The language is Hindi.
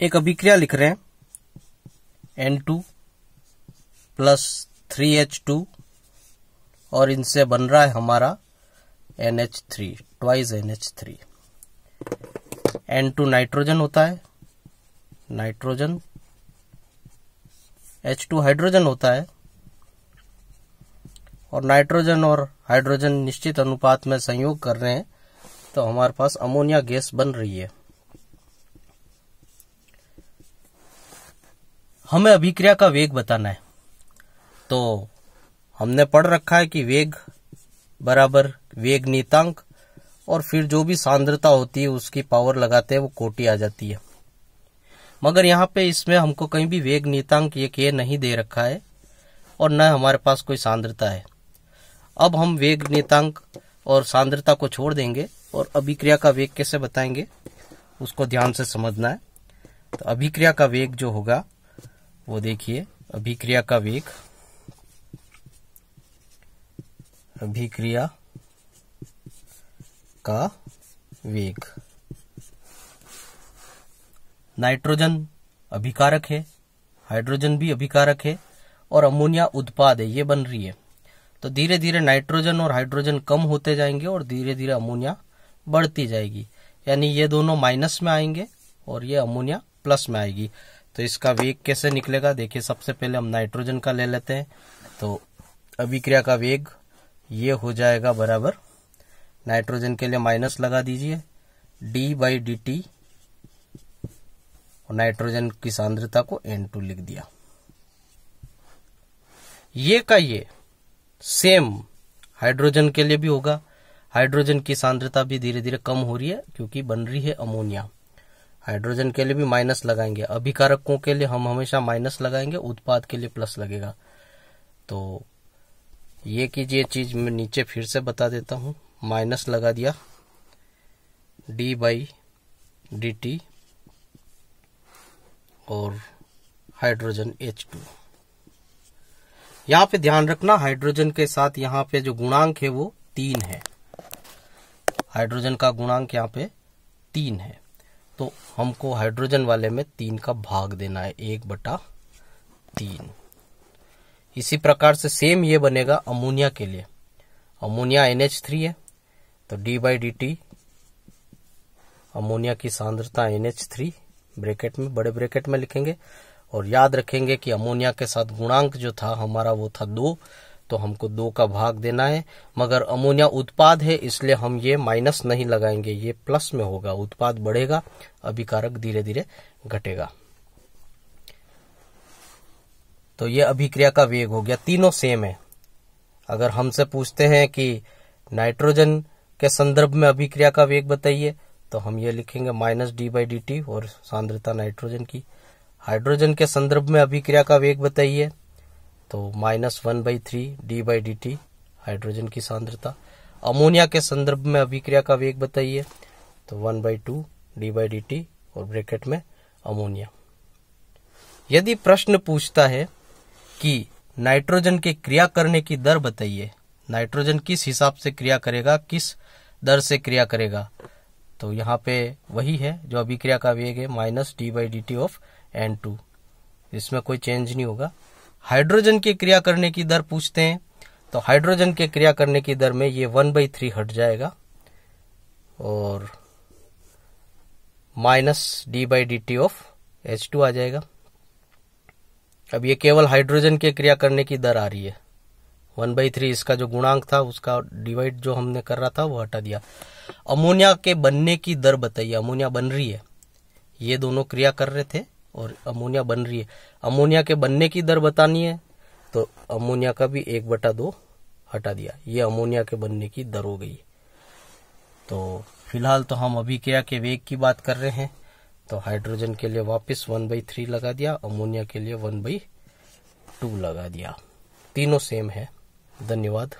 एक अभिक्रिया लिख रहे हैं N2 प्लस 3H2 और इनसे बन रहा है हमारा NH3 twice NH3। N2 nitrogen होता है, नाइट्रोजन, H2 हाइड्रोजन होता है और नाइट्रोजन और हाइड्रोजन निश्चित अनुपात में संयोग कर रहे हैं तो हमारे पास अमोनिया गैस बन रही है। हमें अभिक्रिया का वेग बताना है, तो हमने पढ़ रखा है कि वेग बराबर वेग नियतांक और फिर जो भी सांद्रता होती है उसकी पावर लगाते हैं वो कोटि आ जाती है। मगर यहाँ पे इसमें हमको कहीं भी वेग नियतांक ये K नहीं दे रखा है और न हमारे पास कोई सांद्रता है। अब हम वेग नियतांक और सांद्रता को छोड़ देंगे और अभिक्रिया का वेग कैसे बताएंगे उसको ध्यान से समझना है। तो अभिक्रिया का वेग जो होगा वो देखिए, अभिक्रिया का वेग, अभिक्रिया का वेग, नाइट्रोजन अभिकारक है, हाइड्रोजन भी अभिकारक है और अमोनिया उत्पाद है, ये बन रही है। तो धीरे धीरे नाइट्रोजन और हाइड्रोजन कम होते जाएंगे और धीरे धीरे अमोनिया बढ़ती जाएगी, यानी ये दोनों माइनस में आएंगे और ये अमोनिया प्लस में आएगी। तो इसका वेग कैसे निकलेगा, देखिए सबसे पहले हम नाइट्रोजन का ले लेते हैं। तो अभिक्रिया का वेग ये हो जाएगा बराबर, नाइट्रोजन के लिए माइनस लगा दीजिए, d/dt और नाइट्रोजन की सांद्रता को N2 लिख दिया। ये का ये सेम हाइड्रोजन के लिए भी होगा। हाइड्रोजन की सांद्रता भी धीरे धीरे कम हो रही है क्योंकि बन रही है अमोनिया। हाइड्रोजन के लिए भी माइनस लगाएंगे, अभिकारकों के लिए हम हमेशा माइनस लगाएंगे, उत्पाद के लिए प्लस लगेगा। तो ये कीजिए चीज मैं नीचे फिर से बता देता हूं, माइनस लगा दिया d/dt और हाइड्रोजन H2। यहाँ पे ध्यान रखना हाइड्रोजन के साथ यहाँ पे जो गुणांक है वो 3 है, हाइड्रोजन का गुणांक यहाँ पे 3 है। तो हमको हाइड्रोजन वाले में 3 का भाग देना है, 1/3। इसी प्रकार से सेम ये बनेगा अमोनिया के लिए। अमोनिया NH3 है तो d/dt, अमोनिया की सांद्रता NH3 ब्रैकेट में, बड़े ब्रैकेट में लिखेंगे और याद रखेंगे कि अमोनिया के साथ गुणांक जो था हमारा वो था 2, तो हमको 2 का भाग देना है। मगर अमोनिया उत्पाद है इसलिए हम ये माइनस नहीं लगाएंगे, ये प्लस में होगा, उत्पाद बढ़ेगा, अभिकारक धीरे धीरे घटेगा। तो ये अभिक्रिया का वेग हो गया, तीनों सेम है। अगर हमसे पूछते हैं कि नाइट्रोजन के संदर्भ में अभिक्रिया का वेग बताइए तो हम ये लिखेंगे -d/dt और सांद्रता नाइट्रोजन की। हाइड्रोजन के संदर्भ में अभिक्रिया का वेग बताइए तो -1/3 d/dt हाइड्रोजन की सांद्रता। अमोनिया के संदर्भ में अभिक्रिया का वेग बताइए तो 1/2 d/dt और ब्रैकेट में अमोनिया। यदि प्रश्न पूछता है कि नाइट्रोजन के क्रिया करने की दर बताइए, नाइट्रोजन किस हिसाब से क्रिया करेगा, किस दर से क्रिया करेगा, तो यहाँ पे वही है जो अभिक्रिया का वेग है -d/dt ऑफ N2, इसमें कोई चेंज नहीं होगा। हाइड्रोजन की क्रिया करने की दर पूछते हैं तो हाइड्रोजन के क्रिया करने की दर में ये 1/3 हट जाएगा और -d/dt ऑफ H2 आ जाएगा। अब ये केवल हाइड्रोजन के क्रिया करने की दर आ रही है, 1/3 इसका जो गुणांक था उसका डिवाइड जो हमने कर रहा था वो हटा दिया। अमोनिया के बनने की दर बताइए, अमोनिया बन रही है, ये दोनों क्रिया कर रहे थे और अमोनिया बन रही है। अमोनिया के बनने की दर बतानी है तो अमोनिया का भी 1/2 हटा दिया, ये अमोनिया के बनने की दर हो गई। तो फिलहाल तो हम अभिक्रिया के वेग की बात कर रहे हैं, तो हाइड्रोजन के लिए वापस 1/3 लगा दिया, अमोनिया के लिए 1/2 लगा दिया, तीनों सेम है। धन्यवाद।